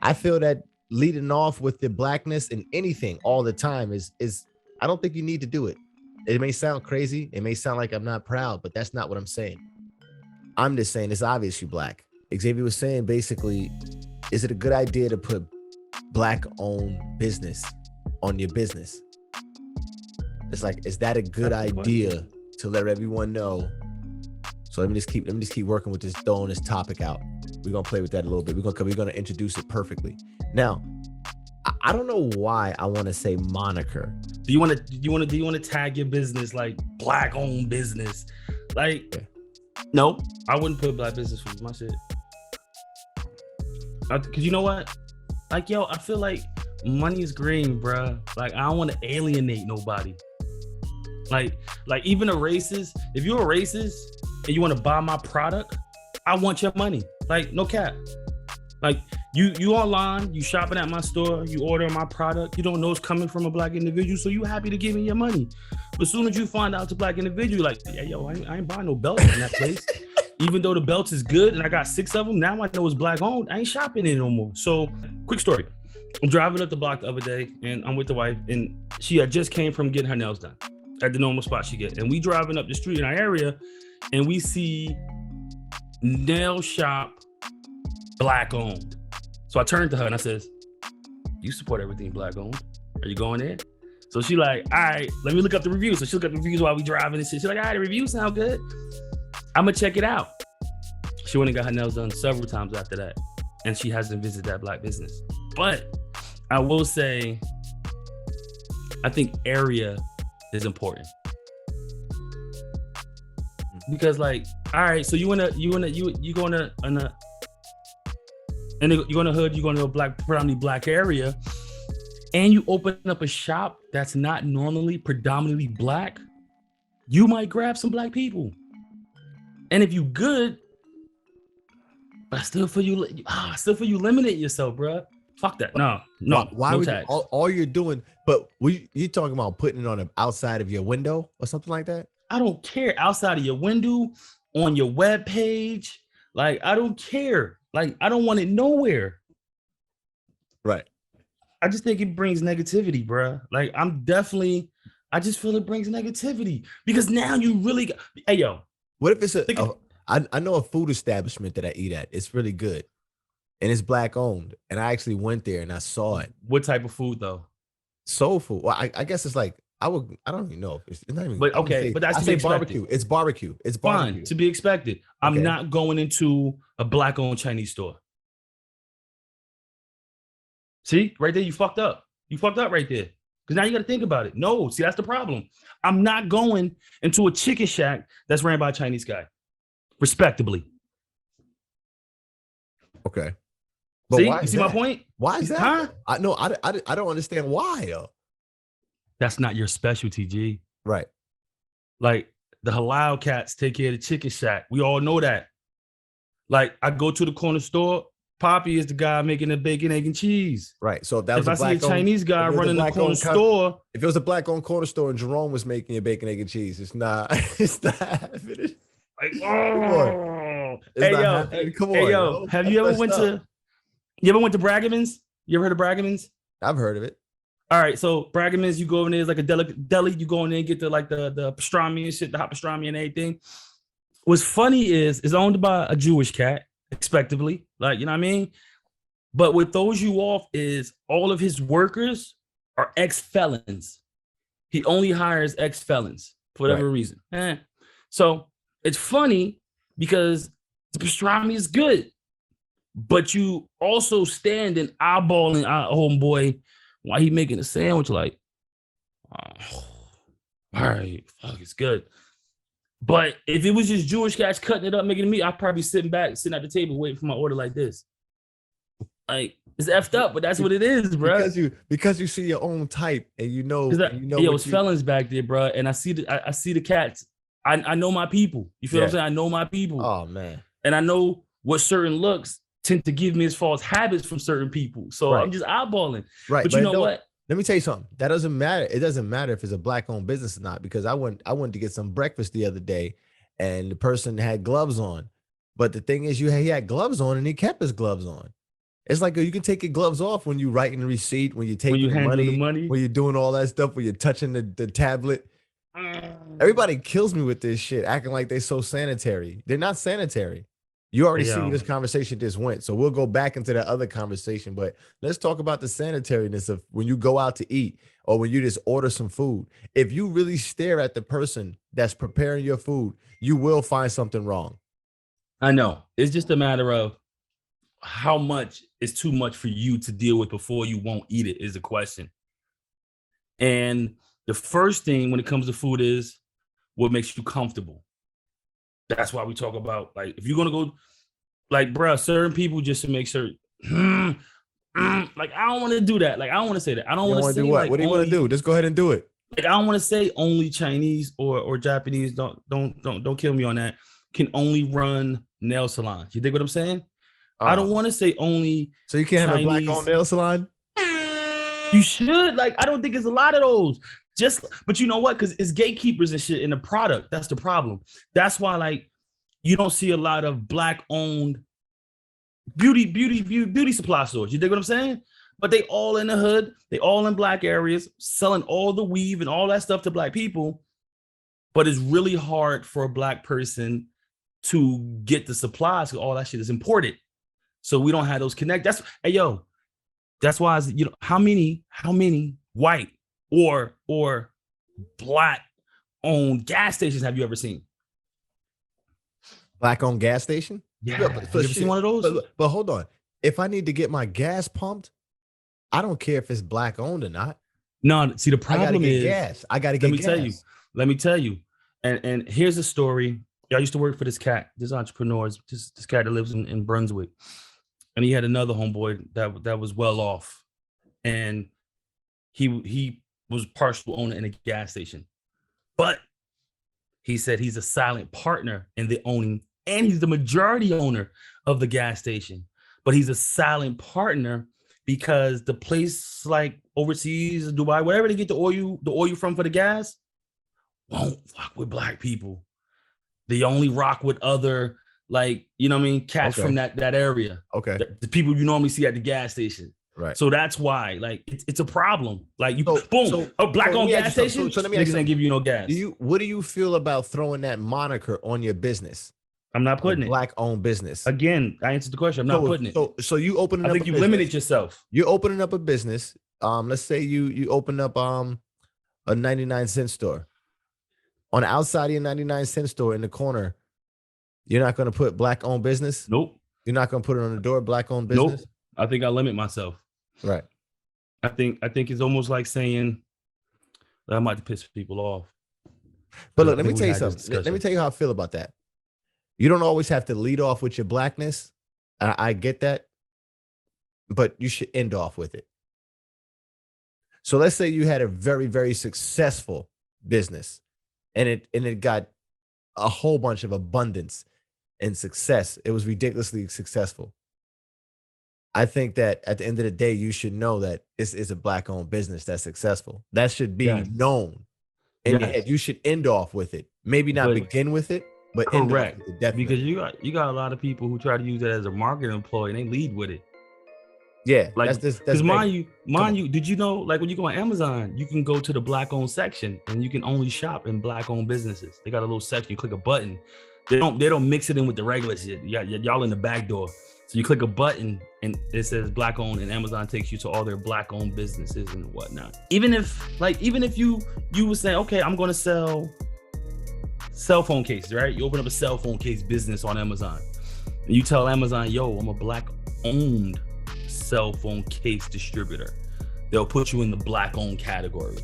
I feel that leading off with the blackness in anything all the time is I don't think you need to do it. It may sound crazy. It may sound like I'm not proud, but that's not what I'm saying. I'm just saying it's obvious you black. Xavier was saying basically, is it a good idea to put black owned business on your business? It's like, is that a good idea to let everyone know? So let me just keep working with this, throwing this topic out. We're gonna play with that a little bit. We're gonna introduce it perfectly. Now, I don't know why I want to say moniker. Do you want to tag your business like black owned business? Like, yeah. No, I wouldn't put black business for my shit. Cause you know what? Like, yo, I feel like money is green, bruh. Like, I don't want to alienate nobody. Like even a racist, if you're a racist and you want to buy my product, I want your money. Like, no cap. Like, you online, you shopping at my store, you ordering my product, you don't know it's coming from a black individual, so you happy to give me your money. But as soon as you find out it's a black individual, like, yeah, yo, I ain't buying no belt in that place. Even though the belt is good and I got 6 of them, now I know it's black owned, I ain't shopping it no more. So, quick story. I'm driving up the block the other day and I'm with the wife and she had just came from getting her nails done at the normal spot she get. And we driving up the street in our area and we see nail shop black owned. So I turned to her and I says, you support everything black owned. Are you going there? So she like, all right, let me look up the reviews. So she look up the reviews while we driving and shit. She's like, all right, the reviews sound good. I'm gonna check it out. She went and got her nails done several times after that. And she hasn't visited that black business. But I will say, I think area is important. Because like, all right, so you go in a hood, you go into a predominantly black area, and you open up a shop that's not normally predominantly black, you might grab some black people. And if you good, but still for you eliminate yourself, bro. Fuck that. No. Why no would tax. All you're doing, but you talking about putting it on the outside of your window or something like that? I don't care. Outside of your window, on your web page, like I don't care. Like I don't want it nowhere. Right. I just think it brings negativity, bro. Like I just feel it brings negativity because now you really hey yo. What if it's I know a food establishment that I eat at. It's really good. And it's black owned. And I actually went there and I saw it. What type of food though? Soul food. Well, I guess it's like I don't even know. It's not even. But okay, but that's to be barbecue. It's barbecue. It's barbecue. Fine, to be expected. Okay. I'm not going into a black owned Chinese store. See, right there, you fucked up. You fucked up right there. Because now you got to think about it. No, see, that's the problem. I'm not going into a chicken shack that's ran by a Chinese guy, respectably. Okay. But see, you see my point? Why is that? Huh? I don't understand why though. That's not your specialty, G. Right. Like the halal cats take care of the chicken shack. We all know that. Like I go to the corner store, Poppy is the guy making the bacon, egg, and cheese. Right. So if I see a Chinese guy running the corner store. If it was a black-owned corner store and Jerome was making your bacon, egg, and cheese, it's not. It's not happening. Like, oh. Come on. Have you ever went to Braggerman's? You ever heard of Braggerman's? I've heard of it. All right, so Braggerman's, you go in there, it's like a deli. You go in there and get the pastrami and shit, the hot pastrami and everything. What's funny is it's owned by a Jewish cat, expectably, like, you know what I mean? But what throws you off is all of his workers are ex-felons. He only hires ex-felons for whatever reason. So it's funny because the pastrami is good, but you also stand and eyeballing our homeboy while he making a sandwich, like, oh, all right, fuck, it's good. But if it was just Jewish cats cutting it up, making it meat, I'd probably sitting at the table waiting for my order like this. Like, it's effed up, but that's what it is, bro. Because you see your own type and you know. It's felons back there, bro. And I see the cats. I know my people. You feel what I'm saying? I know my people. Oh man. And I know what certain looks tend to give me as far as habits from certain people. So I'm just eyeballing. Right. But you know what? Let me tell you something. That doesn't matter. It doesn't matter if it's a black-owned business or not, because I went to get some breakfast the other day and the person had gloves on. But the thing is, he had gloves on and he kept his gloves on. It's like you can take your gloves off when you writing the receipt, when you're when you taking the handle the money, money. when you're doing all that stuff, when you're touching the tablet. Everybody kills me with this shit, acting like they're so sanitary. They're not sanitary. You already see where Yo, this conversation just went. So we'll go back into that other conversation, but let's talk about the sanitariness of when you go out to eat or when you just order some food. If you really stare at the person that's preparing your food, you will find something wrong. I know. It's just a matter of how much is too much for you to deal with before you won't eat it is the question. And the first thing when it comes to food is what makes you comfortable. That's why we talk about, like, if you're gonna go, like, bruh, certain people just to make sure, like, I don't want to do that. Like, I don't want to say that. I don't You want to want to say do what? like What do you want to only, do? Just go ahead and do it. like, I don't want to say only Chinese or Japanese. Don't kill me on that. Can only run nail salons. You dig what I'm saying? I don't want to say only So you can't have a black-owned Chinese. nail salon? You should. Like, I don't think it's a lot of those. Just, but you know what? Because it's gatekeepers and shit in the product. That's the problem. That's why, like, you don't see a lot of black-owned beauty supply stores. You dig what I'm saying? But they all in the hood. They all in black areas, selling all the weave and all that stuff to black people. But it's really hard for a black person to get the supplies because all that shit is imported. So we don't have those connect. That's, hey yo, that's why, you know, how many white or black owned gas stations have you ever seen? Black-owned gas station? Yeah, have you ever seen one of those? But hold on. If I need to get my gas pumped, I don't care if it's black-owned or not. No, see, the problem is gas. I gotta get gas. Let me tell you. And here's a story. I used to work for this cat, this entrepreneur, this cat that lives in Brunswick. And he had another homeboy that was well off. And he was partial owner in a gas station. But he said he's a silent partner in the owning, and he's the majority owner of the gas station. But he's a silent partner because the place, like overseas, Dubai, wherever they get the oil from for the gas, won't fuck with black people. They only rock with other, like, you know what I mean, cats from that area. Okay. The people you normally see at the gas station. Right. So that's why, like, it's a problem. Like, a black-owned gas station, so let me niggas ain't give you no gas. What do you feel about throwing that moniker on your business? I'm not putting it. Black-owned business. Again, I answered the question. I'm not putting it. So you opening up. I think you limited yourself. You're opening up a business. Let's say you open up a 99-cent store. On the outside of your 99-cent store in the corner, you're not going to put black-owned business? Nope. You're not going to put it on the door, black-owned business? Nope. I think I limit myself. Right. I think it's almost like saying that I might piss people off. But look, let me tell you something. Let me tell you how I feel about that. You don't always have to lead off with your blackness. I get that. But you should end off with it. So let's say you had a very, very successful business and it got a whole bunch of abundance and success. It was ridiculously successful. I think that at the end of the day, you should know that this is a black-owned business that's successful. That should be known in your head. You should end off with it. Maybe not begin with it, but correct. End off with it, definitely. Because you got a lot of people who try to use it as a marketing employee and they lead with it. Yeah, like, because mind you, did you know, like, when you go on Amazon, you can go to the black-owned section and you can only shop in black-owned businesses. They got a little section. You click a button. They don't mix it in with the regular shit. Y'all in the back door. So you click a button and it says black-owned, and Amazon takes you to all their black-owned businesses and whatnot. Even if you were saying, okay, I'm going to sell cell phone cases, right? You open up a cell phone case business on Amazon, and you tell Amazon, yo, I'm a black-owned cell phone case distributor. They'll put you in the black-owned category.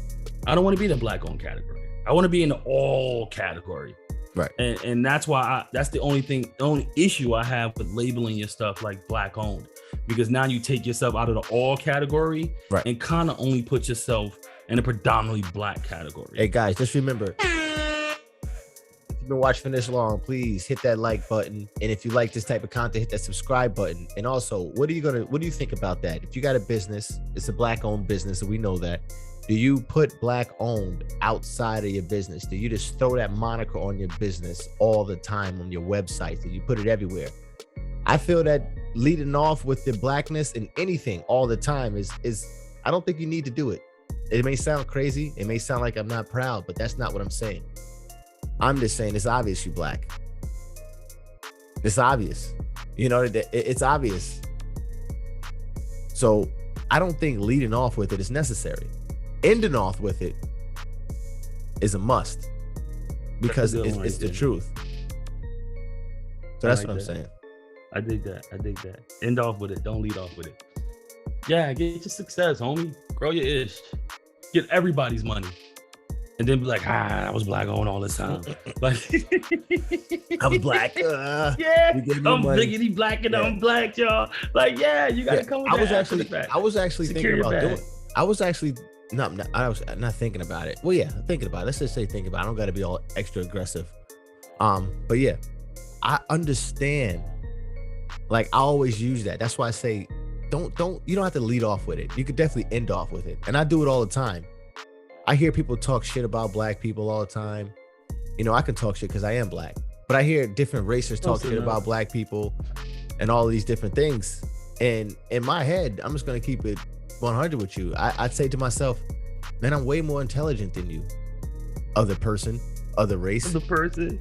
I don't want to be in the black-owned category. I want to be in the all category. Right. And that's why that's the only issue I have with labeling your stuff like black owned, because now you take yourself out of the all category and kind of only put yourself in a predominantly black category. Hey guys, just remember, if you've been watching this long, please hit that like button. And if you like this type of content, hit that subscribe button. And also, what do you think about that? If you got a business, it's a black owned business, and we know that. Do you put black owned outside of your business? Do you just throw that moniker on your business all the time on your website? Do you put it everywhere? I feel that leading off with the blackness and anything all the time is I don't think you need to do it. It may sound crazy, it may sound like I'm not proud, but that's not what I'm saying. I'm just saying it's obvious you black. It's obvious. You know, it's obvious. So I don't think leading off with it is necessary. Ending off with it is a must because it's the truth. So that's what I'm saying. I dig that. End off with it. Don't lead off with it. Yeah, get your success, homie. Grow your ish. Get everybody's money. And then be like, I was black on all this time. Like I was black. Yeah, I'm biggity black and I'm black, y'all. Like, yeah, you gotta come with that. I was actually thinking about doing. I was not thinking about it. Well, yeah, thinking about it. Let's just say thinking about it. I don't gotta be all extra aggressive. But yeah, I understand. Like I always use that. That's why I say you don't have to lead off with it. You could definitely end off with it. And I do it all the time. I hear people talk shit about black people all the time. You know, I can talk shit because I am black, but I hear different races talk shit about black people and all these different things. And in my head, I'm just going to keep it 100 with you. I'd say to myself, man, I'm way more intelligent than you. Other person, other race. Other person.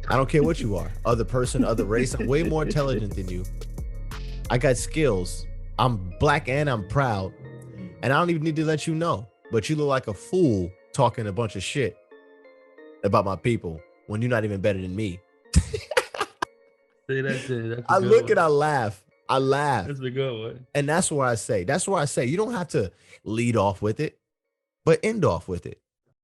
I don't care what you are. Other person, other race. I'm way more intelligent than you. I got skills. I'm black and I'm proud. And I don't even need to let you know. But you look like a fool talking a bunch of shit about my people when you're not even better than me. Say that's it. I look and I laugh. That's a good one. And that's why I say you don't have to lead off with it, but end off with it.